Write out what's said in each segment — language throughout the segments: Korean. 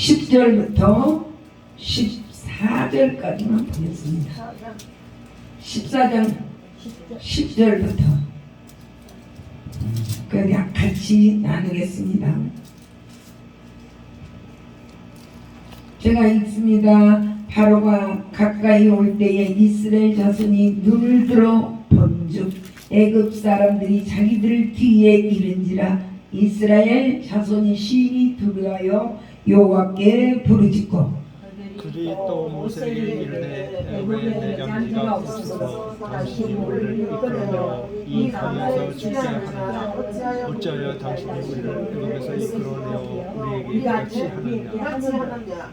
10절부터 14절까지만 보겠습니다. 14장 10절부터 그냥 같이 나누겠습니다. 제가 읽습니다. 바로가 가까이 올 때에 이스라엘 자손이 눈을 들어 본즉 애굽 사람들이 자기들 뒤에 이른지라 이스라엘 자손이 심히 두려워하여 여호와께 부르짖고 그들이 또 모세에게 이르되 애굽에 내장지가 없어서 다시 우리를 이끌어 이 강에서 죽게 하느냐 어찌하여 당신이 우리를 애굽에서 이끌어내어 우리에게 하느냐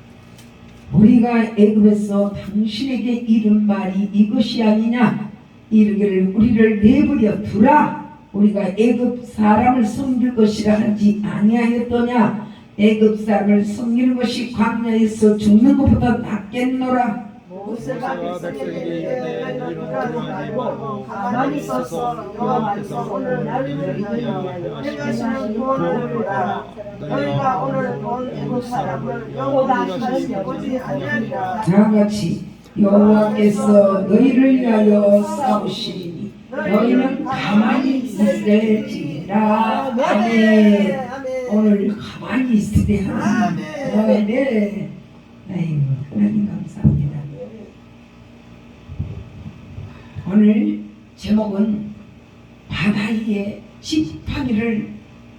우리가 애굽에서 당신에게 이른 말이 이것이 아니냐 이르기를 우리를 내버려 두라 우리가 애굽 사람을 섬길 것이라 하지 아니하였더냐 애굽 사람을 섬기는 것이 광야에서 죽는 것보다 낫겠노라. 모세가 백성에게 이르되 너희는 두려워하지 말고 가만히 있어서 여호와께서 오늘 나를 위하여 하시는 구원을 보라. 너희가 오늘 본 애굽 사람을 영원히 보지 아니하리라. 다같이 여호와께서 너희를 위하여 싸우시리니 너희는 가만히 있을지라. 아멘. 오늘 가만히 있으되 하나님. 아멘. 아이고 하나님 감사합니다. 오늘 제목은 바다 위에 지팡이를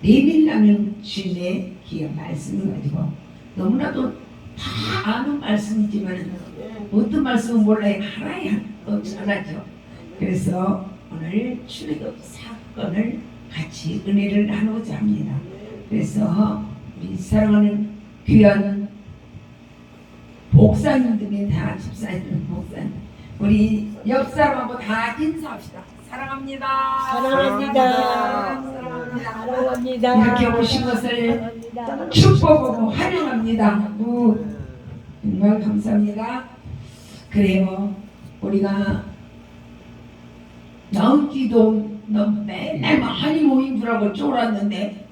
내밀라는 주님의 귀한 말씀을 가지고 너무나도 다 아는 말씀이지만 어떤 말씀은 몰라요. 하나야 또 잘하죠. 그래서 오늘 출애굽 사건을 같이 은혜를 나누고자 합니다. 그래서 우리 사랑하는 귀한 목사님들이 다 집사님 목사님 우리 옆 사람하고 다 인사합시다. 사랑합니다. 사랑합니다. 이렇게 오신 것을 축복하고 환영합니다. 정말 감사합니다. 그래요. 우리가 넘기도 맨날 많이 모인 줄알고 쫄았는데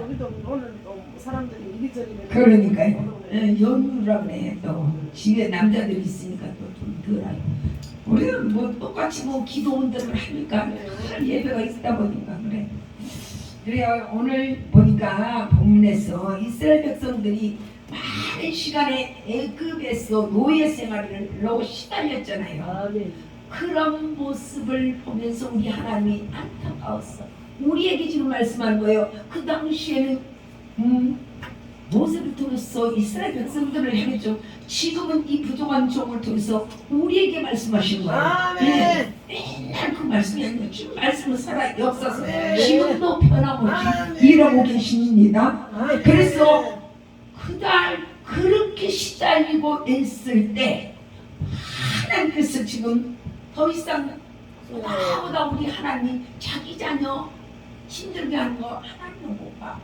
우리도 오늘 사람들이 이리저리 그러니까요. 연휴라 그래. 또 집에 남자들이 있으니까 또 좀 덜하요. 우리는 뭐 똑같이 뭐 기도 운동을 하니까 늘 예배가 있다 보니까 그래. 그래요. 오늘 보니까 본문에서 이스라엘 백성들이 많은 시간에 애굽에서 노예 생활로 시달렸잖아요. 그런 모습을 보면서 우리 하나님이 안타까웠어. 우리에게 지금 말씀하는 거예요. 그 당시에는 모세를 통해서 이스라엘 백성들을 향했죠. 지금은 이 부족한 종을 통해서 우리에게 말씀하신 거예요. 네. 맨날 그 말씀이 아니고 지금 말씀은 살아 역사서 지금도 변함없이 일하고 계십니다. 그래서 그날 그렇게 시달리고 애쓸 때 하나님께서 지금 더 이상 나보다 우리 하나님 자기 자녀 힘들게 하는 거 하나님은 못 봐.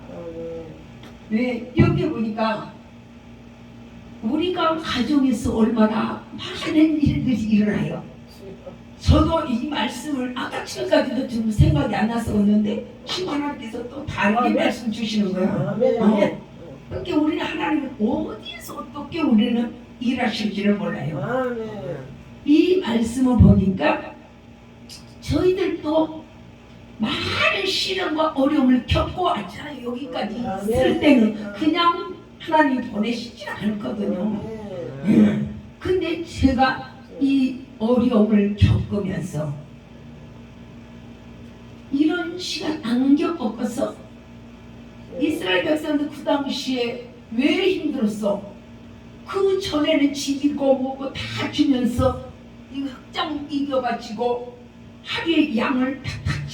왜? 여기 보니까 우리가 가정에서 얼마나 많은 일들이 일어나요. 저도 이 말씀을 아까 지금까지도 좀 생각이 안 났었는데 지금 하나님께서 또 다르게 말씀 주시는 거예요. 그러니까 우리는 하나님은 어디에서 어떻게 우리는 일하실지를 몰라요. 이 말씀을 보니까 저희들도 많은 시련과 어려움을 겪고 왔잖아요. 여기까지 있을 때는 그냥 하나님이 보내시지 않거든요. 근데 제가 이 어려움을 겪으면서 이런 시간 안 겪었어. 이스라엘 백성들 그 당시에 왜 힘들었어? 그 전에는 집이고 뭐고 다 주면서 이 흑장 이겨가지고 하루에 양을 탁탁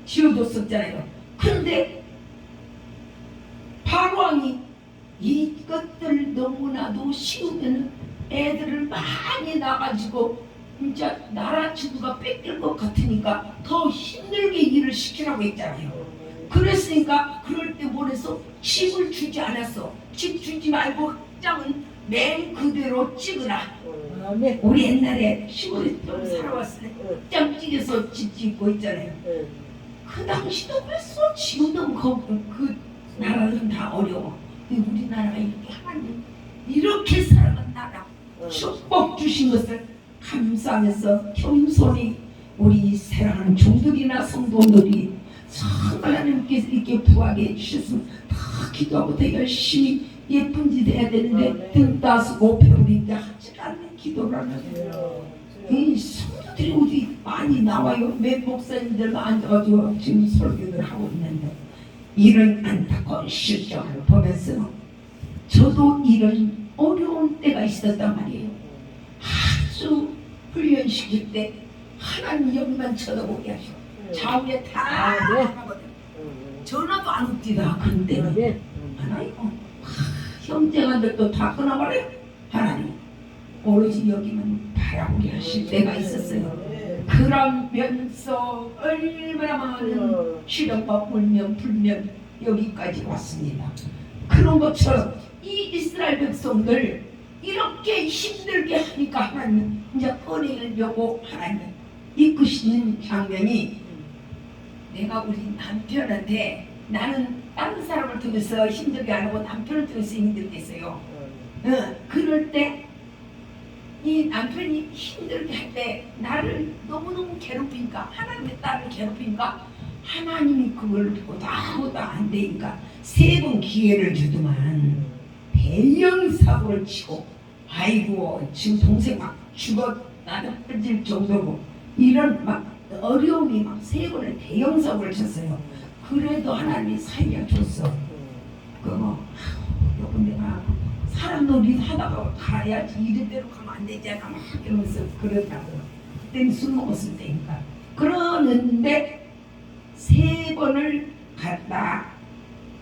지어뒀었잖아요. 그런데 바로왕이 이것들 너무나도 쉬우면 애들을 많이 낳아가지고 진짜 나라 지구가 뺏길 것 같으니까 더 힘들게 일을 시키라고 했잖아요. 그랬으니까 그럴 때 보내서 집을 주지 않았어. 집 주지 말고 흑장은 맨 그대로 찍으라. 우리 옛날에 시골에 좀 살아왔을 때 흑장 찍어서 집 짓고 있잖아요. 그 당시도 그랬어. 지금도 그 나라는 다 어려워. 우리나라가 이렇게 하나님 이렇게 사랑한 나라 축복 주신 것을 감사하면서 겸손히 우리 사랑하는 종들이나 성도들이 정말 하나님께 이렇게 부하게 해주셨으면 다 기도하고 더 열심히 예쁜 짓 해야 되는데 등 따스고 배우니까 하지 않는 기도를 하는데 이 성도들이 어디 많이 나와요. 몇 목사님들만 앉아가지고 지금 설교를 하고 있는데 이런 안타까운 실정을 보면서 저도 이런 어려운 때가 있었단 말이에요. 아주 훈련시킬 때 하나님 여기만 쳐다보게 하시고 좌우에 다 하거든. 전화도 안 웃기다. 그런 때는 하나님 형제가들도 다 끊어버려. 하나님 오로지 여기만 바라보게 하실 때가 있었어요. 그러면서 얼마나 많은 시련과 울면 불면 여기까지 왔습니다. 그런 것처럼 이 이스라엘 백성들 이렇게 힘들게 하니까 하나님 이제 꺼내려고 하나님 이끄시는 장면이 내가 우리 남편한테 나는 다른 사람을 통해서 힘들게 안 하고 남편을 통해서 힘들게 했어요. 그럴 때 이 남편이 힘들게 할 때 나를 너무너무 괴롭히니까 하나님의 딸을 괴롭히니까 하나님이 그걸 보다 안 되니까 3번 기회를 주더만 대형 사고를 치고 아이고 지금 동생 막 죽어 나는 빠질 정도고 이런 막 어려움이 막 3번을 대형 사고를 쳤어요. 그래도 하나님이 살려줬어. 그거 여러분 내가 사람 놀이 하다가 가야지 이래대로 가면 안 되잖아 막 이러면서 그러더라고요. 그때는 술 먹었을 때니까. 그러는데 3번을 갔다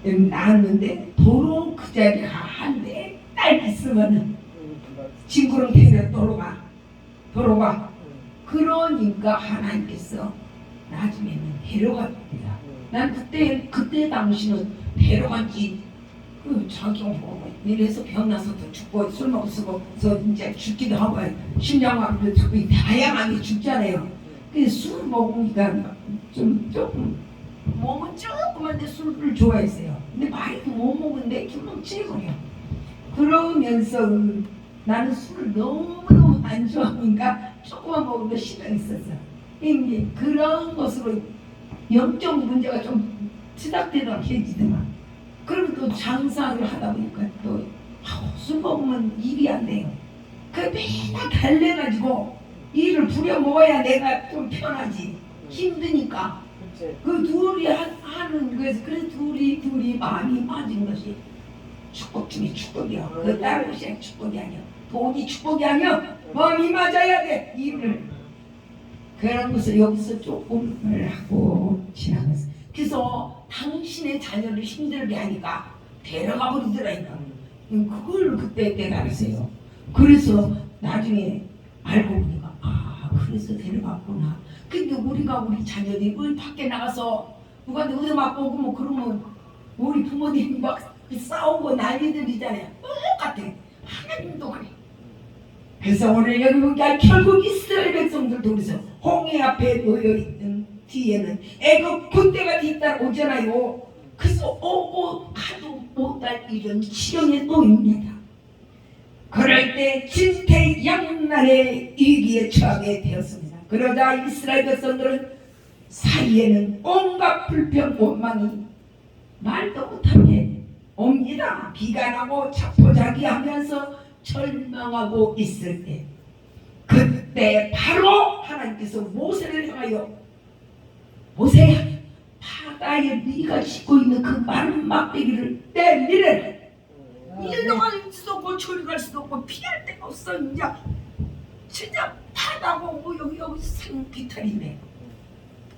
나왔는데 도로 그 자리가 한데 딱 있으면은 징그렁대면 도로가 그러니까 하나님께서 나중에는 데려갑니다. 난 그때 당시는 데려간지 자기 이래서 병나서도 죽고 술 먹어서 이제 죽기도 하고 심장마비도 죽고 다양하게 죽잖아요. 근데 술 먹으니까 조금 몸은 조그만데 술을 좋아했어요. 근데 많이 못 먹는데 금방 취해버려. 그러면서 나는 술을 너무너무 안 좋아하니까 조금만 먹어도 싫어했었어. 이제 그런 것으로 영적 문제가 좀 치닫되도록 해지더만. 그럼 또 장사를 하다 보니까 또 술 먹으면 일이 안 돼요. 그 맨날 달래가지고 일을 부려먹어야 내가 좀 편하지. 힘드니까. 그 둘이 하는 거에서 그래서 둘이 마음이 맞은 것이 축복 중에 축복이야. 그 다른 것이 축복이 아니야. 돈이 축복이 아니야. 마음이 맞아야 돼. 일을. 그런 것을 여기서 조금을 하고 지나가서. 그래서 당신의 자녀를 힘들게 하니까 데려가 버리더라니까. 그걸 그때 깨달았어요. 그래서 나중에 알고 보니까 그래서 데려갔구나. 근데 우리가 우리 자녀들이 우리 밖에 나가서 누가 의대 맞고 뭐 그러면 우리 부모님이 막 싸우고 난리들이잖아요. 똑같아. 하나님도 그래. 그래서 오늘 여기 보니까 결국 이스라엘 백성들도 그래서 홍해 앞에 놓여있던 뒤에는 애굽 군대가 뒤따라오잖아요. 그래서 오고 가도 못할 이런 시련에 놓입니다. 그럴 때 진퇴양난의 위기에 처하게 되었습니다. 그러자 이스라엘 백성들은 사이에는 온갖 불평 원망이 말도 못하게 옵니다. 비관하고 자포자기하면서 절망하고 있을 때 그때 바로 하나님께서 모세를 향하여 모세야 바다에 네가 싣고 있는 그 마른 막대기를 내밀어라. 일로 갈 수도 없고 저리 갈 수도 없고 피할 데가 없어. 이제 진짜 바다고 뭐 여기 산비탈이네.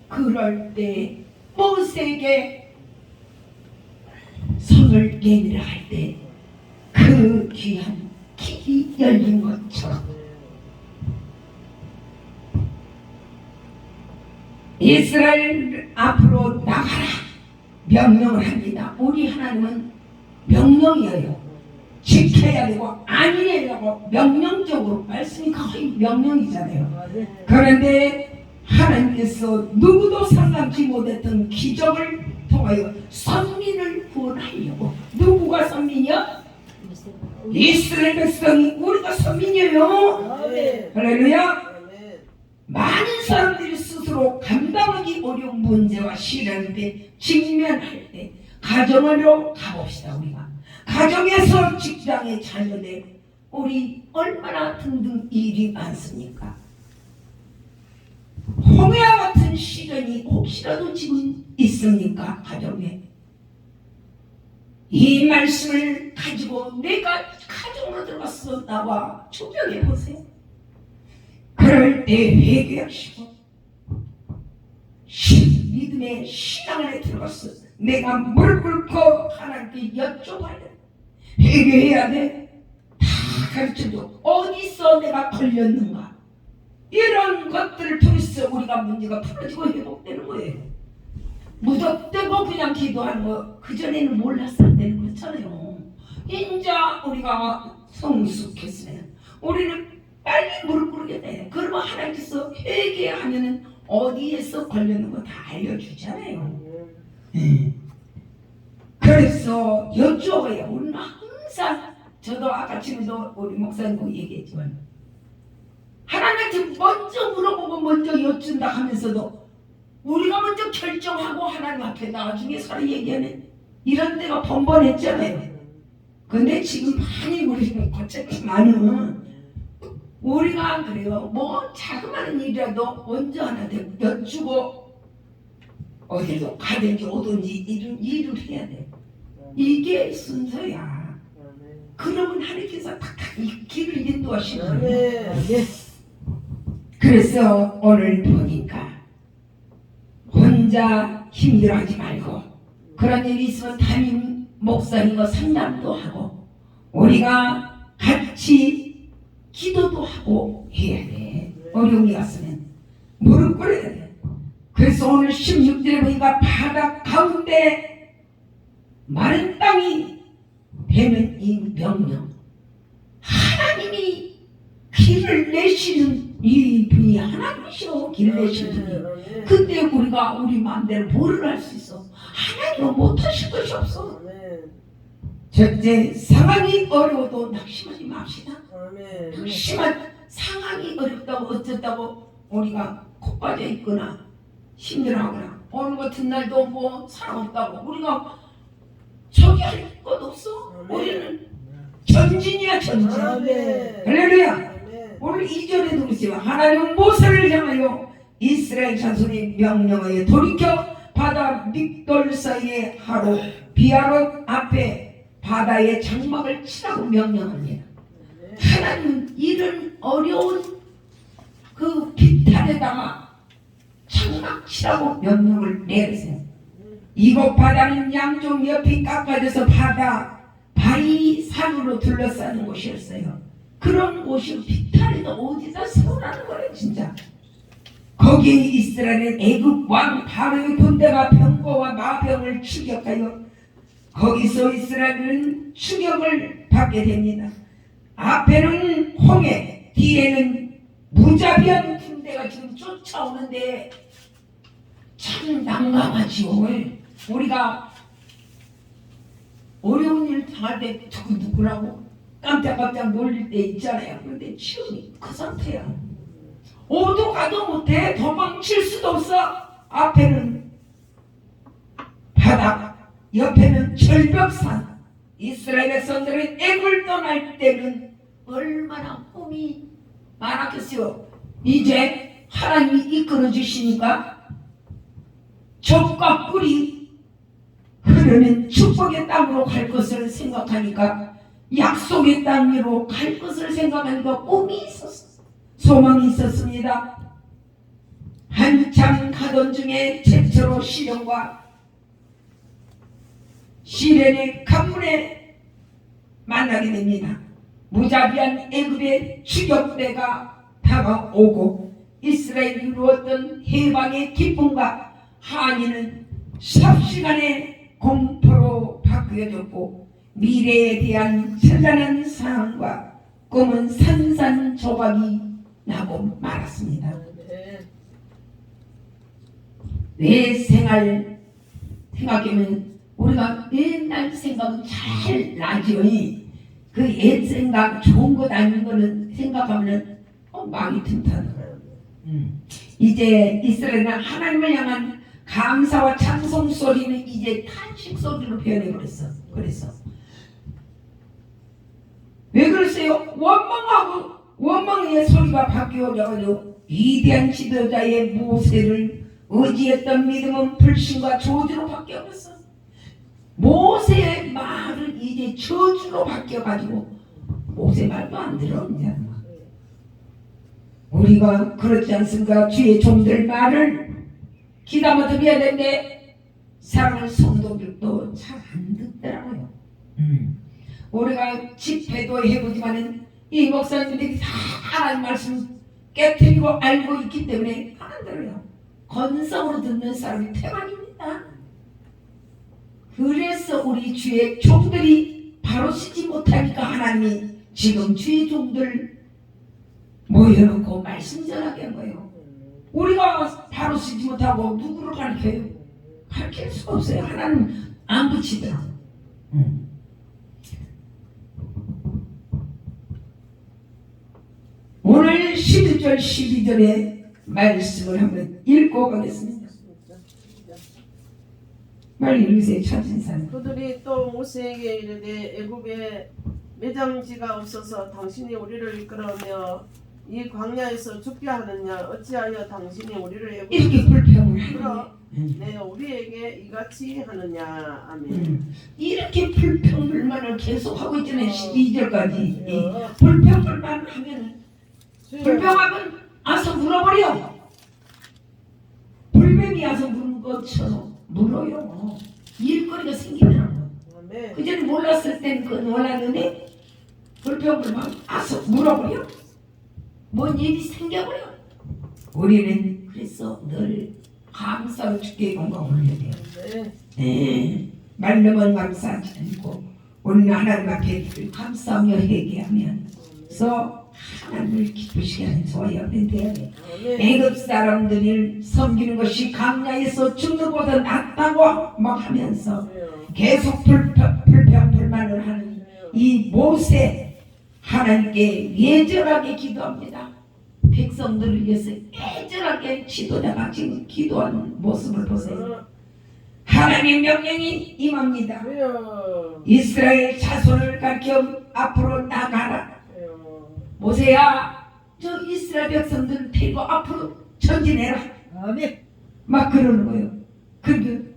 그럴 때 모세에게 손을 내밀어 할 때 그 귀한 길이 열린 것처럼 이스라엘 앞으로 나가라 명령을 합니다. 우리 하나님은 명령이에요. 지켜야 되고 아니라고 명령적으로 말씀이 거의 명령이잖아요. 그런데 하나님께서 누구도 상상치 못했던 기적을 통하여 선민을 구원하려고 누구가 선민이야? 이스라엘 백성이 우리가 선민이에요. 아멘. 할렐루야. 아멘. 많은 사람들이 스스로 감당하기 어려운 문제와 시련에 직면할 때 가정으로 가봅시다. 우리가 가정에서 직장에 자녀들 우리 얼마나 등등 일이 많습니까? 홍해와 같은 시련이 혹시라도 지금 있습니까? 가정에 이 말씀을 가지고 내가 가정으로 들어가서 나와 조명해 보세요. 그럴 때 회개하시고 믿음의 신앙 안에 들어가서 내가 무릎 꿇고 하나님께 여쭤봐야 돼. 회개해야 돼. 다 가르쳐줘. 어디서 내가 걸렸는가. 이런 것들을 통해서 우리가 문제가 풀어지고 회복되는 거예요. 무덥대고 그냥 기도하는 거 그전에는 몰랐을 때는 그렇잖아요. 인자 우리가 성숙했으면 우리는 빨리 무릎 꿇게 돼. 그러면 하나님께서 회개하면은 어디에서 걸렸는 거 다 알려주잖아요. 그래서 여쭤봐요. 우리는 항상 저도 아까 지금도 우리 목사님도 얘기했지만 하나님한테 먼저 물어보고 먼저 여쭌다 하면서도 우리가 먼저 결정하고 하나님 앞에 나중에 서로 얘기하는 이런 데가 번번했잖아요. 근데 지금 많이 우리는 고쳤지만은 우리가 그래요. 뭐 자그마한 일이라도 먼저 하나한테 여쭈고 어디로 가든지 오든지 이런 일을 해야 돼. 이게 순서야. 그러면 하나님께서 탁탁 이 길을 인도하시는 거예요. 그래서 오늘 보니까 혼자 힘들어하지 말고 그런 일이 있으면 담임 목사님과 상담도 하고 우리가 같이 기도도 하고 해야 돼. 어려운 일 갔으면 무릎 꿇어야 돼. 그래서 오늘 16절에 보니까 바다 가운데 마른 땅이 되는 이 명령 하나님이 길을 내시는 이 분이 하나님이시오. 길을 내시는 분이 그때 우리가 우리 마음대로 뭐를 할 수 있어. 하나님은 못하실 것이 없어. 첫째 상황이 어려워도 낙심하지 맙시다. 낙심한 상황이 어렵다고 어쩌다고 우리가 코 빠져 있거나 힘들어하거나 오늘 같은 날도 뭐 사람 없다고 우리가 저기 할 것 없어. 우리는 전진이야 전진. 할렐루야. 오늘 2절에도 그렇지만 하나님은 모세를 향하여 이스라엘 자손이 명령하여 돌이켜 바다 믹돌 사이에 하루 비아롯 앞에 바다에 장막을 치라고 명령합니다. 하나님은 이런 어려운 그 비탈에다가 장막 치라고 명령을 내리세요. 이곳 바다는 양쪽 옆이 깎아져서 바위 산으로 둘러싸는 곳이었어요. 그런 곳이 비탈에도 어디다 세우라는 거예요. 진짜 거기에 이스라엘은 애굽 왕 바로의 군대가 병거와 마병을 추격하여 거기서 이스라엘은 추격을 받게 됩니다. 앞에는 홍해, 뒤에는 무자비한 군대가 지금 쫓아오는데 참 난감하지요. 우리가 어려운 일 당할 때 누구라고 깜짝깜짝 놀릴 때 있잖아요. 그런데 지금 그 상태야. 오도 가도 못해. 도망칠 수도 없어. 앞에는 바다, 옆에는 절벽산. 이스라엘 백성들은 애굽을 떠날 때는 얼마나 꿈이 많았겠어요. 이제 하나님이 이끌어 주시니까 젖과 꿀이 흐르는 축복의 땅으로 갈 것을 생각하니까 약속의 땅으로 갈 것을 생각하니까 꿈이 있었어. 소망이 있었습니다. 한참 가던 중에 최초로 시련과 시련의 가문에 만나게 됩니다. 무자비한 애굽의 추격대가 다가오고 이스라엘이 이루었던 해방의 기쁨과 한이는 삽시간에 공포로 바뀌어졌고 미래에 대한 찬란한 사랑과 꿈은 산산조각이 나고 말았습니다. 내 생활 생각해보면 우리가 옛날 생각은 잘 나죠. 그 옛 생각 좋은 것 아닌 거는 생각하면은 마음이 튼튼하다. 이제 이스라엘은 하나님을 향한 감사와 찬송 소리는 이제 탄식 소리로 표현해 버렸어. 그래서 왜 그랬어요? 원망의 소리가 바뀌어져가지고 위대한 지도자의 모세를 의지했던 믿음은 불신과 저주로 바뀌어버렸어. 모세의 말은 이제 저주로 바뀌어가지고 모세 말도 안 들어 이제. 우리가 그렇지 않습니까? 주의 종들 말을 귀담아 들어야 되는데 사랑하는 성도들도 잘 안 듣더라고요. 우리가 집회도 해보지만은 이 목사님들이 다 하나님 말씀 깨뜨리고 알고 있기 때문에 안 들어요. 건성으로 듣는 사람이 태반입니다. 그래서 우리 주의 종들이 바로 쓰지 못하니까 하나님이 지금 주의 종들 모여놓고 말씀 전하게 한 거예요. 우리가 바로 쓰지 못하고 누구를 가르쳐요? 가르칠 수가 없어요. 하나님 안 붙이더라고. 오늘 11절 12절의 말씀을 한번 읽고 가겠습니다. 빨리 읽으세요. 찾은 사람. 그들이 또 모세에게 이르되 애굽에 매장지가 없어서 당신이 우리를 이끌어며 이 광야에서 죽게 하느냐 어찌하여 당신이 우리를 애굽에 이렇게 불평을 하는 네, 우리에게 이같이 하느냐. 아멘. 이렇게 불평불만을 계속하고 있잖아요. 12절까지 불평불만 하면 불평하면 와서 물어버려. 불뱀이 와서 물은 것처럼 물어요. 일거리가 생기더라고. 아멘. 그전에 몰랐을 때는 그건 몰랐는데 불평불만 와서 물어버려. 뭔 일이 생겨버려. 우리는 그래서 늘 감사로 주께 영광 올려야 돼요. 네. 말로만 감사하지 않고 오늘 하나님 앞에 감사하며 회개하면서 하나님을 기쁘시게 하는 저와 여러분이 돼야 돼요. 애굽 사람들을 섬기는 것이 광야에서 죽는 것보다 낫다고 막 하면서 계속 불평불만을 하는 이 모세 하나님께 예절하게 기도합니다. 백성들을 위해서 애절하게 지도자가 지금 기도하는 모습을 보세요. 하나님의 명령이 임합니다. 이스라엘 자손을 가르쳐 앞으로 나가라. 모세야, 저 이스라엘 백성들을 데리고 앞으로 전진해라. 막 그러는 거예요. 그리고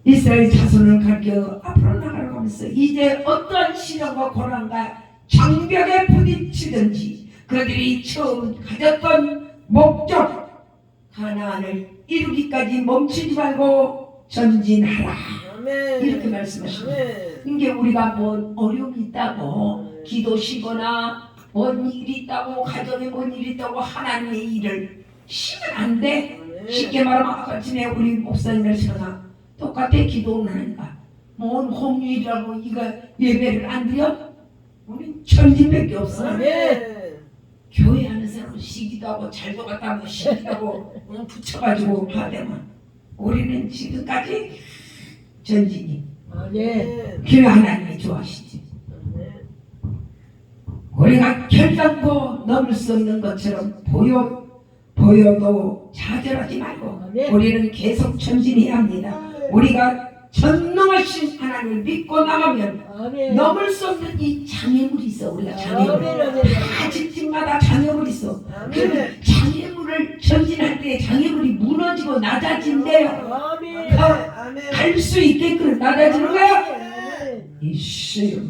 이스라엘 자손을 가르쳐 앞으로 나가라고 하면서 이제 어떠한 시련과 고난과 장벽에 부딪히든지 그들이 처음 가졌던 목적 가나안을 이루기까지 멈추지 말고 전진하라. 이렇게 말씀하십니다. 이게 우리가 뭔 어려움이 있다고 기도 쉬거나 뭔 일이 있다고 가정에 뭔 일이 있다고 하나님의 일을 쉬면 안 돼. 쉽게 말하면 아까 전에 우리 목사님을 전화 똑같아. 기도는 하니까 뭔 홍유일이라고 이거 예배를 안 드려? 우리 천진밖에 없어. 교회 하는 사람은 쉬기도 하고 잘도 갔다 하고 쉬기도 하고 붙여가지고 하대만 우리는 지금까지 전진이. 그 하나님이 좋아하시지. 우리가 결단코 넘을 수 없는 것처럼 보여도 좌절하지 말고 우리는 계속 전진해야 합니다. 우리가 전능하신 하나님을 믿고 나가면 넘을 수 없는 이 장애물이 있어. 우리가 장애물 다 집집마다 장애물이 있어. 그 장애물을 전진할 때 장애물이 무너지고 낮아진대요. 갈 수 있게끔 낮아지는 거야. 있어요.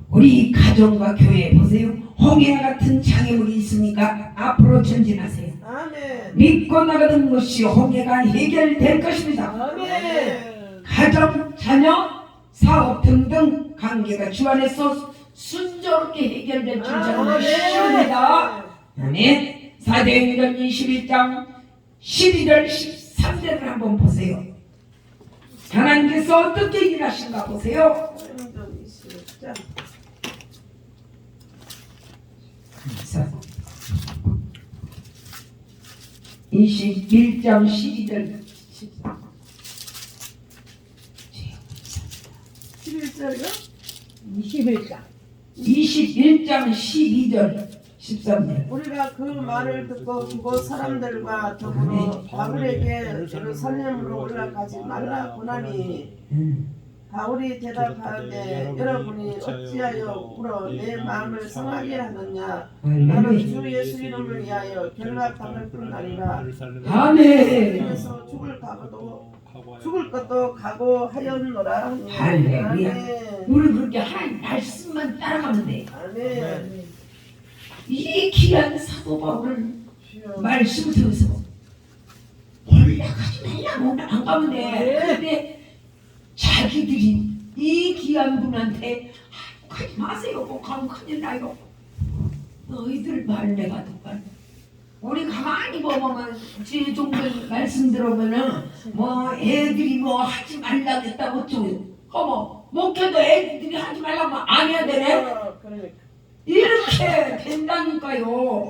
우리 가정과 교회 보세요. 홍해와 같은 장애물이 있으니까 앞으로 전진하세요. 믿고 나가는 것이 홍해가 해결될 것입니다. 가정, 자녀, 사업 등등 관계가 주 안에서 순조롭게 해결될 줄 저는 믿습니다. 아멘. 사도행전 21장 12절 13절을 한번 보세요. 하나님께서 어떻게 일하신가 보세요. 21장 12절 21절이요? 21장 21장 12절 13절. 우리가 그 말을 듣고 그곳 사람들과 더불어 바울에게 예루살렘으로 올라가지 말라고 하니 바울이 대답하되 여러분이 어찌하여 울어 내 마음을 상하게 하느냐 나는 주 예수 이름을 위하여 결박당할 뿐 아니라 아멘. 그래서 죽을 것도 각오하였노라. 할렐루야. 아멘. 우리 그렇게 하나님 말씀만 따라가면 돼. 아멘. 이 귀한 사도 바울을 말씀 들어서 올라가지 말라고 안 가면 돼. 그런데 자기들이 이 귀한 분한테 가지 마세요. 뭐 가면 큰일 나요. 너희들 말 내가 듣고 우리 가만히 보면 제 종들 말씀 들어보면은 뭐 애들이 뭐 하지 말라 했다고 어쩌고 어머 목회도 애들이 하지 말라고 안 해야 되네. 그러니까. 이렇게 된다니까요.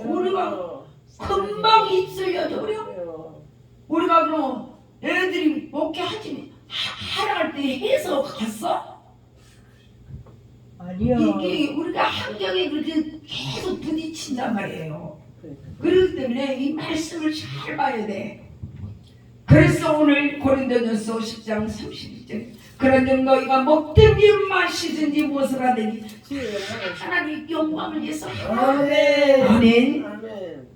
우리가 금방 입술려져 그래요. 우리가 그럼 애들이 목회하지 하라 할 때 해서 갔어? 아니요 이게 우리가 환경에 그렇게 계속 부딪힌단 말이에요. 그렇기 때문에 이 말씀을 잘 봐야 돼. 그래서 오늘 고린도전서 10장 31절 그런즉 너희가 먹든지 마시든지 무엇을 하든지 하나님 영광을 위해서 아멘. 아멘. 아멘.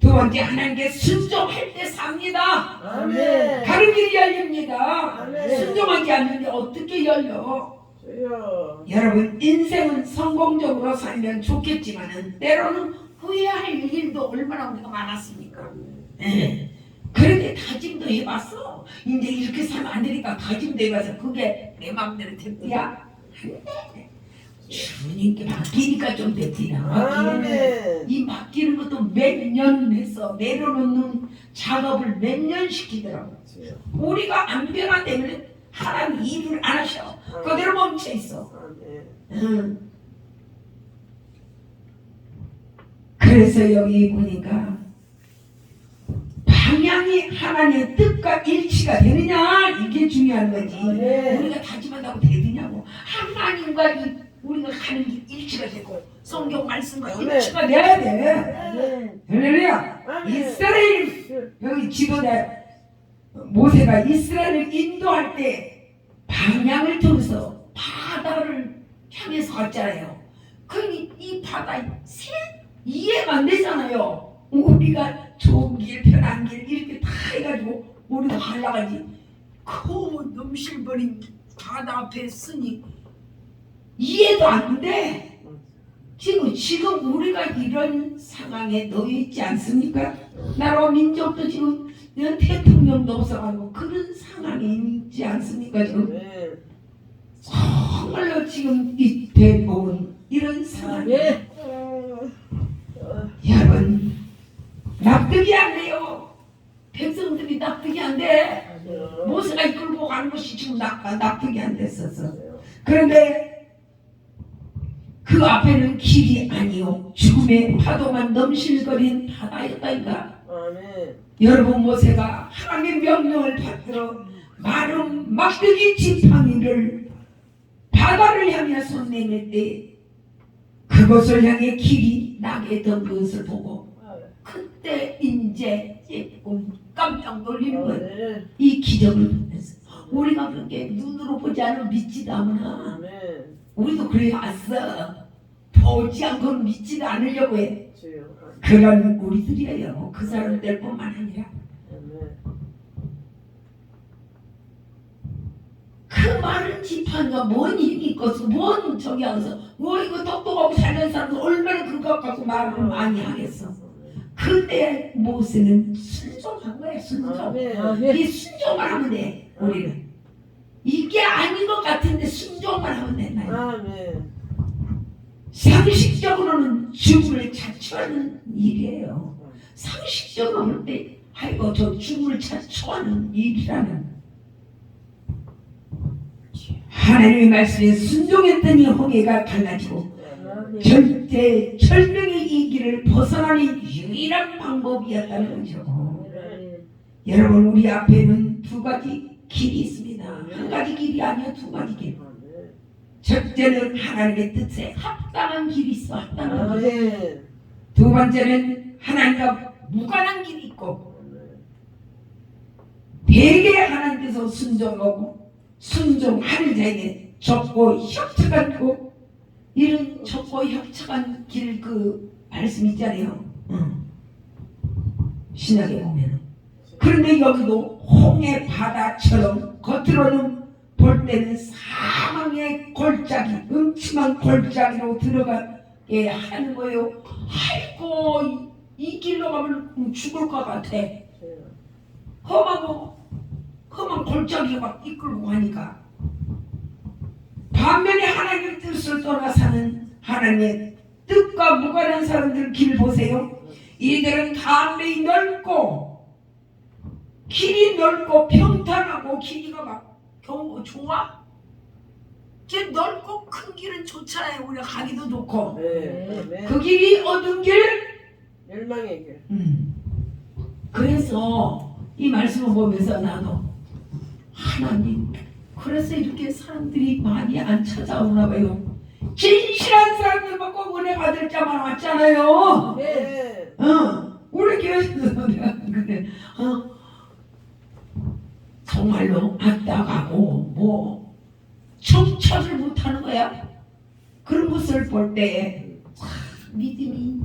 두 번째 하나님께 순종할 때 삽니다. 아멘. 다른 길이 열립니다. 아멘. 순종하지 않는데 어떻게 열려? 주여. 여러분 인생은 성공적으로 살면 좋겠지만은 때로는 후회할 일도 얼마나 우리가 많았습니까? 네. 그런데 다짐도 해봤어. 이제 이렇게 살면 안 되니까 다짐도 해봐서 그게 내 마음대로 됐디야? 안 돼. 주님께 맡기니까 좀 됐디야. 아멘. 이 맡기는 것도 몇 년 해서 내려놓는 작업을 몇 년 시키더라고. 우리가 안 변화되면 하나님 일을 안 하셔. 그대로 멈춰 있어. 아멘. 그래서 여기 보니까 방향이 하나님의 뜻과 일치가 되느냐 이게 중요한 거지. 우리가 다짐한다고 되느냐고. 하나님과 우리가 가는 길 일치가 되고 성경 말씀과 일치가 돼야 돼. 할렐루야. 이스라엘 여기 지도자 모세가 이스라엘을 인도할 때 방향을 통해서 바다를 향해서 갔잖아요. 그러니 이 바다 이해가 안 되잖아요. 우리가 좋은 길, 편한 길 이렇게 다 해가지고 우리가 가려가지 그 넘실버린 바다 앞에 쓰니 이해도 안 돼. 지금 우리가 이런 상황에 놓여 있지 않습니까? 나라 민족도 지금 대통령도 없어가지고 그런 상황에 있지 않습니까? 지금 정말로 지금 이 대부분 이런 상황에 여러분 납득이 안 돼요. 백성들이 납득이 안 돼. 모세가 이끌고 가는 것이 지금 납득이 안 됐었어. 그런데 그 앞에는 길이 아니요 죽음의 파도만 넘실거린 바다였다니까. 여러분 모세가 하나님의 명령을 받들어 마른 막대기 지팡이를 바다를 향해서 내밀 때 그것을 향해 길이 나게 된 것을 보고 그때 이제 깜짝 놀리는 거예요. 이 기적을 보면서 우리가 그렇게 눈으로 보지 않으면 믿지도 않아. 우리도 그래 왔어. 보지 않고는 믿지도 않으려고 해. 그런 우리들이에요. 그 사람들뿐만 아니라 그 많은 지팡이가 뭔 힘이 있겠어. 뭔 저기 하면서 이거 똑똑하고 잘난 사람들 얼마나 그거 갖고 말을 많이 하겠어. 그때 모세는 순종한 거야. 순종. 이 순종만 하면 돼. 우리는 이게 아닌 것 같은데 순종만 하면 된다. 상식적으로는 죽음을 자초하는 일이에요. 상식적으로는 근데 아이고 저 죽음을 자초하는 일이라는 하나님의 말씀에 순종했더니 홍해가 갈라지고 절대 절명의 이 길을 벗어나는 유일한 방법이었다는 거죠. 여러분 우리 앞에는 두 가지 길이 있습니다. 한 가지 길이 아니야 두 가지 길. 첫째는 하나님의 뜻에 합당한 길이 있어. 합당한 길. 아멘. 두 번째는 하나님과 무관한 길이 있고, 대개 하나님께서 순종하고 순종하는 자에게 좁고 협착하고, 이런 좁고 협착한 길 그 말씀 있잖아요. 신약에 보면. 그런데 여기도 홍해 바다처럼 겉으로는 볼 때는 사망의 골짜기, 음침한 골짜기로 들어가게 하는 거예요. 아이고, 이 길로 가면 죽을 것 같아. 험한 골짜기가 막 이끌고 가니까. 반면에 하나님의 뜻을 떠나 사는 하나님의 뜻과 무관한 사람들 길 보세요. 이들은 담이 넓고 길이 넓고 평탄하고 길이가 막 좋아. 길 넓고 큰 길은 좋잖아요. 우리가 가기도 좋고. 그 길이 어두운 길? 멸망의 길. 그래서 이 말씀을 보면서 나도 하나님, 그래서 이렇게 사람들이 많이 안 찾아오나 봐요. 진실한 사람들만 꼭 은혜 받을 자만 왔잖아요. 네. 우리 교회에서 내가 그래, 정말로 안다가고 뭐 청처를 못하는 거야. 그런 것을 볼 때 믿음이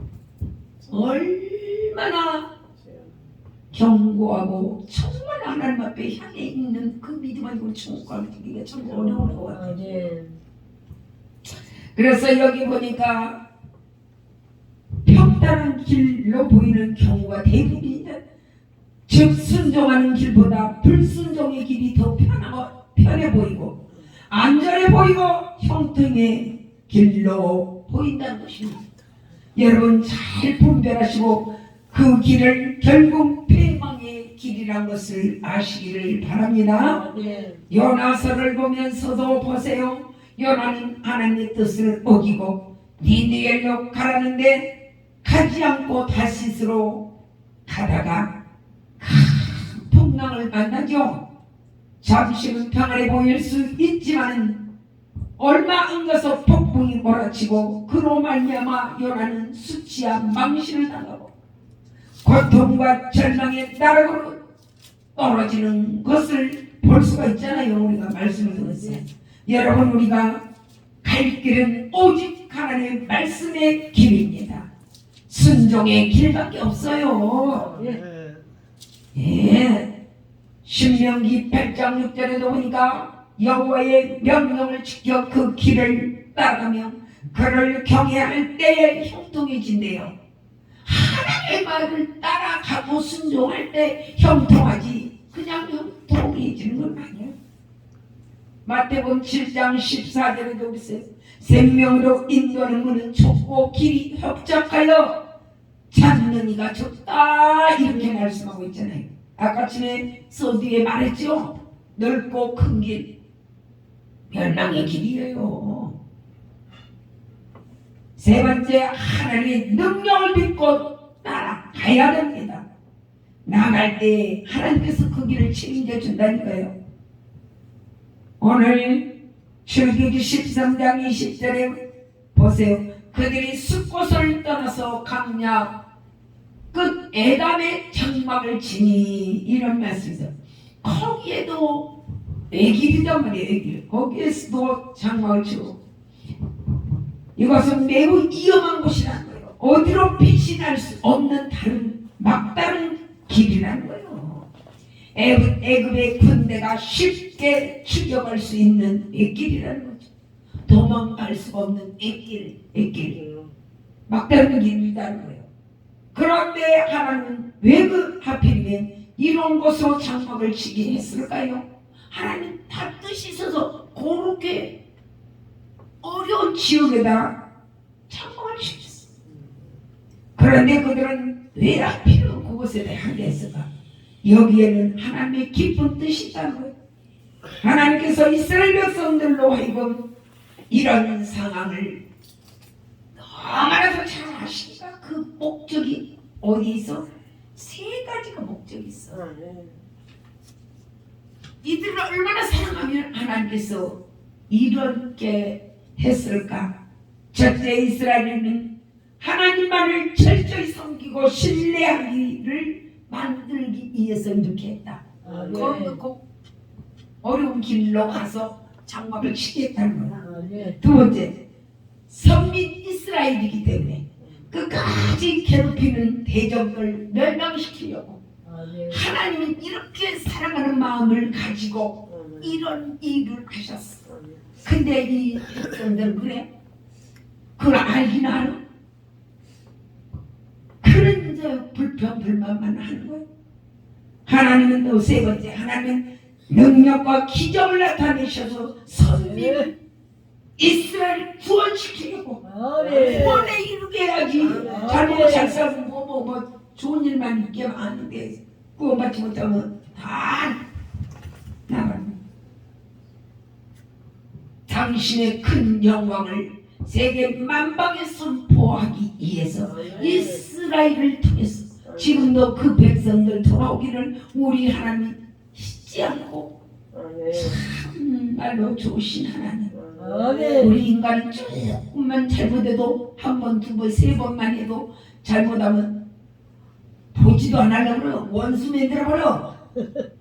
얼마나 경고하고 정말 하나님 앞에 향해 있는 그 믿음 아니고 천국을 듣기가 참 어려운 것 같아요. 그래서 여기 보니까 평탄한 길로 보이는 경우가 대부분인데, 즉 순종하는 길보다 불순종의 길이 더 편해 보이고 안전해 보이고 형통의 길로 보인다는 것입니다. 여러분 잘 분별하시고 그 길을 결국 패망의 길이란 것을 아시기를 바랍니다. 요나서를 보면서도 보세요. 요나는 하나님의 뜻을 어기고 니느웨로 가라는데 가지 않고 다시스로 가다가 큰 풍랑을 만나죠. 잠시는 평안해 보일 수 있지만 얼마 안 가서 폭풍이 몰아치고 그로 말미암아 요나는 수치와 망신을 당하고 고통과 절망의 나락으로 떨어지는 것을 볼 수가 있잖아요. 우리가 말씀을 들었어요. 여러분, 우리가 갈 길은 오직 하나님의 말씀의 길입니다. 순종의 길밖에 없어요. 예. 신명기 8장 6절에도 보니까 여호와의 명령을 지켜 그 길을 따라가며 그를 경외할 때에 형통해진대요. 하나님의 말을 따라가고 순종할 때 형통하지 그냥 형통해지는 건 아니에요. 마태복음 7장 14절에도 있어요. 생명으로 인도하는 문은 좁고 길이 협착하여 찾는 이가 적다, 이렇게 말씀하고 있잖아요. 아까 전에 서두에 말했죠. 넓고 큰 길, 멸망의 길이에요. 세 번째, 하나님의 능력을 믿고 따라가야 됩니다. 나갈 때 하나님께서 그 길을 책임져 준다니까요. 오늘 출애굽기 13장 20절에 보세요. 그들이 숲곳을 떠나서 강야 끝 에담의 장막을 지니, 이런 말씀이죠. 거기에도 애길이단 말이에요. 애길. 거기에서도 장막을 치고, 이것은 매우 위험한 곳이라는 거예요. 어디로 빛이 날 수 없는 다른 막다른 길이라는 거예요. 애굽의 군대가 쉽게 추격할 수 있는 애길이라는 거죠. 도망갈 수 없는 애길. 막다른 길이라는 거예요. 그런데 하나님은 왜 그 하필이면 이런 곳으로 장막을 치게 했을까요? 하나님 다 뜻이 있어서 그렇게 어려운 지역에다 장막을 치셨어요. 그런데 그들은 왜 하필 그곳에다 하게 했을까? 여기에는 하나님의 깊은 뜻이 있다는 거예요. 하나님께서 이스라엘 백성들로 하여금 이런 상황을 너무나도 잘 아시니까 그 목적이 어디 있어? 세 가지가 목적이 있어. 이들을 얼마나 사랑하면 하나님께서 이렇게 했을까? 첫째, 이스라엘은 하나님만을 철저히 섬기고 신뢰하기를 만들기 위해서 이렇게 했다. 꼭 어려운 길로 가서 장막을 치겠다는 거야. 두 번째, 선민 이스라엘이기 때문에 끝까지 괴롭히는 대적을 멸망시키려고 하나님은 이렇게 사랑하는 마음을 가지고 이런 일을 하셨어. 근데 이 백성들은 그래? 그걸 알긴 알아? 그런 이제 불평불만만 하는 거예요. 하나님은 또 세 번째, 하나님은 능력과 기적을 나타내셔서 선민 이스라엘을 구원시키려고 구원에 이르게 해야지. 잘못 잘 살면 뭐 좋은 일만 있게 하는데 구원받지 못하면 다 나가는. 당신의 큰 영광을 세계 만방에 선포하기 위해서 이스라엘을 통해서 지금도 그 백성들 돌아오기를 우리 하나님이 잊지 않고 말로 좋으신 하나님. 우리 인간은 조금만 잘못해도 한 번, 두 번, 세 번만 해도 잘못하면 보지도 안 하려고 그래요. 원수 만들어버려.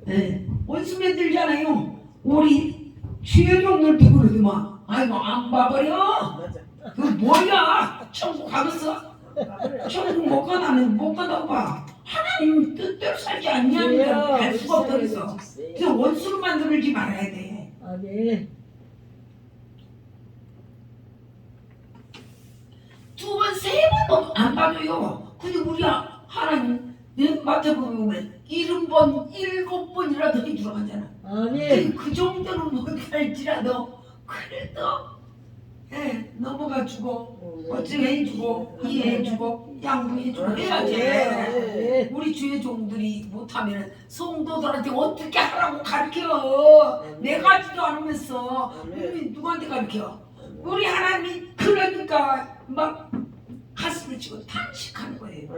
네. 원수 만들잖아요. 우리 주여종들도 그러더만 아이고 안 봐버려. 그 뭐야? 천국 가겠어? 천국 못 가나는 못 가다고 봐. 하나님 뜻대로 살지 않냐면 갈 수가 없다 그래서. 그래서 원수로 만들지 말아야 돼. 두 번, 세 번도 안 봐줘요. 근데 우리 하나님 마태복음에 70번, 7번이라도 해주러 가잖아. 그 정도는 못할지라도 그래도 넘어가주고 어쩌해주고 이해해주고 양보해주고 해야지. 우리 주의 종들이 못하면 성도들한테 어떻게 하라고 가르쳐. 내가 하지도 않으면서 누구한테 가르쳐. 우리 하나님이 그러니까 막 가슴을 치고 탄식하는 거예요.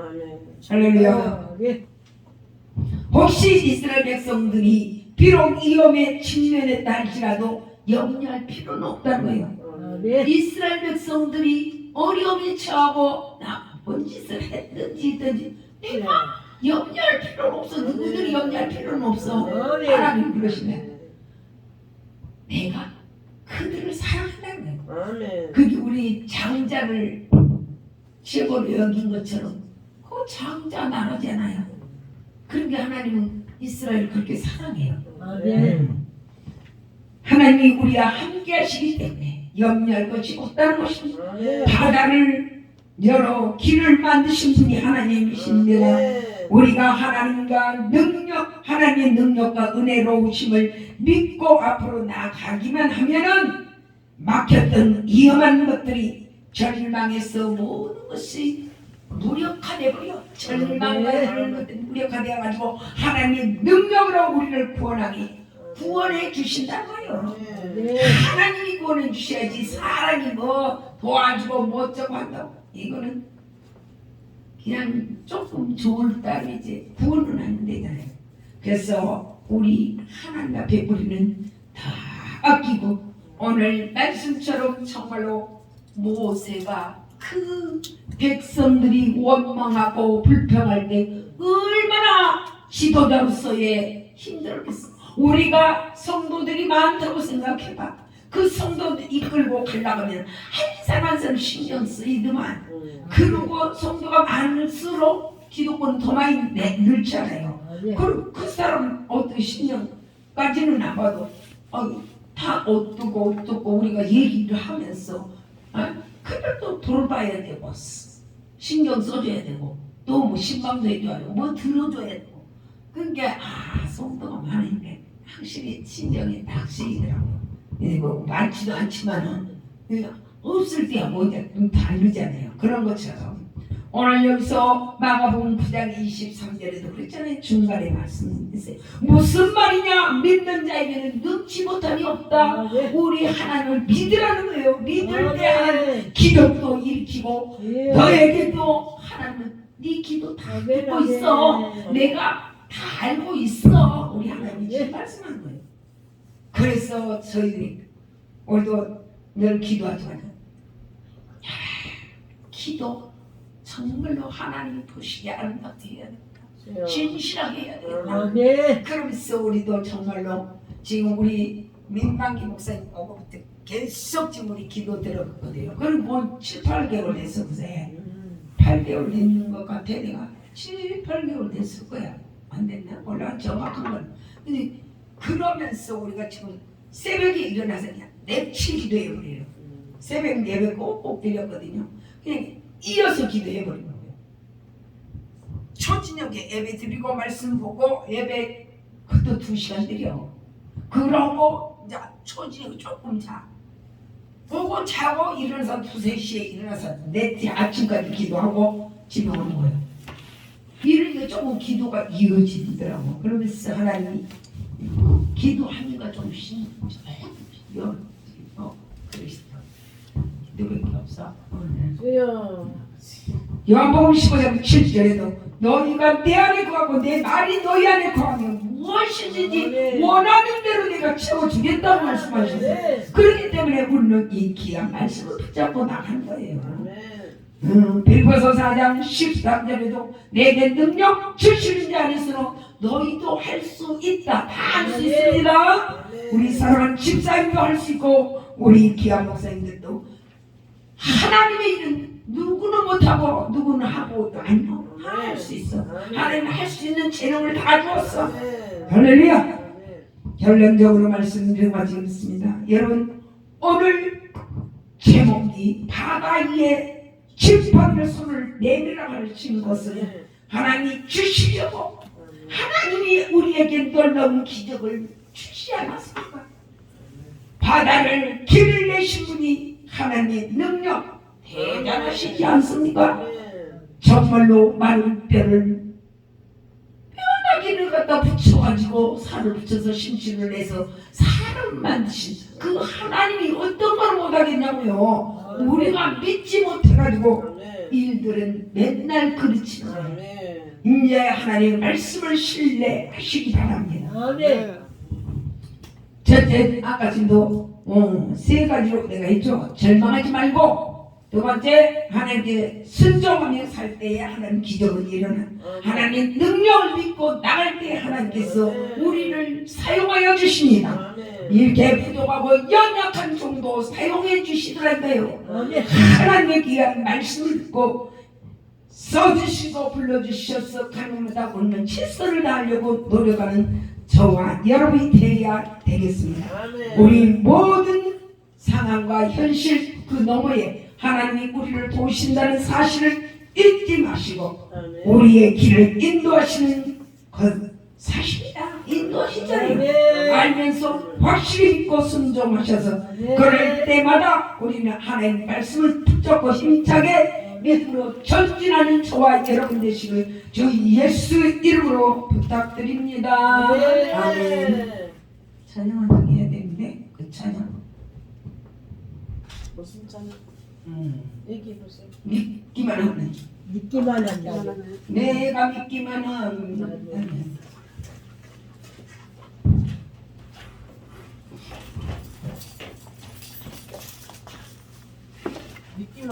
할렐루야. 혹시 이스라엘 백성들이 비록 위험에 직면했다 할지라도 염려할 필요는 없다는 거예요. 이스라엘 백성들이 어려움에 처하고 나쁜 짓을 했든지 내가 염려할 필요는 없어. 누구들이 염려할 필요는 없어. 하나님 그러시네. 내가 그들을 사랑한다는 거예요. 그게 우리 장자를 최고로 여긴 것처럼 그 장자 나라잖아요. 그런데 하나님은 이스라엘을 그렇게 사랑해요. 하나님이 우리와 함께 하시기 때문에 염려할 것이 없다는 것입니다. 바다를 열어 길을 만드신 분이 하나님이십니다. 우리가 하나님과 하나님의 능력과 은혜로우심을 믿고 앞으로 나아가기만 하면은 막혔던 위험한 것들이 절망에서 모든 것이 무력화되고요. 절망하는 것들이 무력화되어가지고 하나님의 능력으로 우리를 구원해 주신다고요. 하나님이 구원해 주셔야지 사람이 뭐 도와주고 뭐 어쩌고 한다고. 이거는 그냥 조금 좋을 따로 이제 구원은 안 되잖아요. 그래서 우리 하나님 앞에 우리는 다 아끼고 오늘 말씀처럼 정말로 모세가 그 백성들이 원망하고 불평할 때 얼마나 지도자로서의 힘들었겠어. 우리가 성도들이 많다고 생각해봐. 그 성도들 이끌고 가려고 하면 한 사람 한 사람 신경 쓰이더만. 그리고 성도가 많을수록 기독교는 더 많이 늘잖아요. 그리고 그 사람 어떤 신경까지는 안 봐도 다 어떻고 우리가 얘기를 하면서 그걸 또 돌봐야 되고 신경 써줘야 되고 또 뭐 신방도 해줘야 되고 뭐 들어줘야 되고. 그러니까 성도가 많은데 확실히 신경이 딱 쓰이더라고요. 뭐 많지도 않지만은 없을 때야 뭐 좀 다르잖아요. 그런 것처럼 오늘 여기서 마가복음 9장 23절에도 그랬잖아요. 중간에 말씀했어요. 무슨 말이냐? 믿는 자에게는 능치 못함이 없다. 우리 하나님을 믿으라는 거예요. 믿을 때 하나님 기적도 일으키고 너에게도 하나님은 네 기도 다 듣고 있어. 내가 다 알고 있어. 우리 하나님이 지금 말씀하는 거예요. 그래서 저희들이 오늘도 늘 기도하지만 기도 정말로 하나님 보시기에 아름답게 해야 된다. 진실하게 해야 된다. 그러면서 우리도 정말로 지금 우리 민방기 목사님 오고부터 계속 지금 우리 기도 들었거든요. 그리고 뭐 7, 8개월 됐어 그새 8개월 됐는 것 같아. 내가 7, 8개월 됐을 거야. 안 됐나? 몰라 정확한 건. 근데 그러면서 우리가 지금 새벽에 일어나서 그냥 냅치 기도해버려요. 새벽 예배 꼭꼭 드렸거든요. 그냥 이어서 기도해버린 거예요. 초저녁에 예배 드리고 말씀 보고 예배 그것도 2시간 드려. 그러고 이제 초저녁에 조금 자. 보고 자고 일어나서 2, 3시에 일어나서 내 아침까지 기도하고 집에 오는 거예요. 이러니까 조금 기도가 이어지더라고. 그러면서 하나님이 기도하니까 좀 그러시더라고. 기도밖에 없어. 요한복음 15장 7절에도 너희가 내 안에 거하고 내 말이 너희 안에 거하면 무엇이든지 원하는 대로 내가 채워주겠다고 말씀하셨어요. 그렇기 때문에 우리는 이 귀한 말씀을 붙잡고 나간 거예요. 빌보서 4장 13절에도 내게 능력 주시는 자 안에서는 너희도 할 수 있다. 다 할 수 있습니다. 우리 사랑하는 집사님도 할 수 있고 우리 귀한 목사님들도 하나님의 일은 누구는 못하고 누구는 하고 아니요. 할 수 있어. 하나님 할 수 있는 재능을 다 주었어. 할렐루야. 결론적으로 말씀드리고 있습니다. 여러분 오늘 제목이 바다 위에 심판의 손을 내밀어 가르치는 것은 하나님이 주시려고 하나님이 우리에게 놀라운 기적을 주시지 않았습니까? 바다를 길을 내신 분이 하나님의 능력 대단하시지 않습니까? 정말로 마른 뼈를 뼈다귀를 갖다 붙여가지고 살을 붙여서 심신을 내서 사람 만드신 그 하나님이 어떤 걸 못하겠냐고요. 우리가 믿지 못해가지고 일들은 맨날 그르치는 거예요. 이제 하나님의 말씀을 신뢰하시기 바랍니다. 첫째 아까 지금도 3가지로 내가 했죠. 절망하지 말고 두 번째 하나님께 순종하며 살 때에 하나님 기적은 일어나. 하나님 능력을 믿고 나갈 때 하나님께서 우리를 사용하여 주십니다. 이렇게 부족하고 연약한 정도 사용해 주시더라고요. 하나님의 귀한 말씀을 듣고 써주시고 불러주셔서 가능하다 보면 최선을 다하려고 노력하는 저와 여러분이 되어야 되겠습니다. 우리 모든 상황과 현실 그 너머에 하나님이 우리를 도우신다는 사실을 잊지 마시고 우리의 길을 인도하시는 것 사실이다. 인도하시잖아요. 알면서 확실히 믿고 순종하셔서 그럴 때마다 우리는 하나님의 말씀을 붙잡고 힘차게 믿음으로 전진하는 저와 여러분 되시길 주 예수 이름으로 부탁드립니다. 아멘. 찬양 한번 해야 되는데 그 찬양 무슨 찬양? 얘기해보세요. 믿기만 하면 믿기만 한다. 내가 믿기만 하면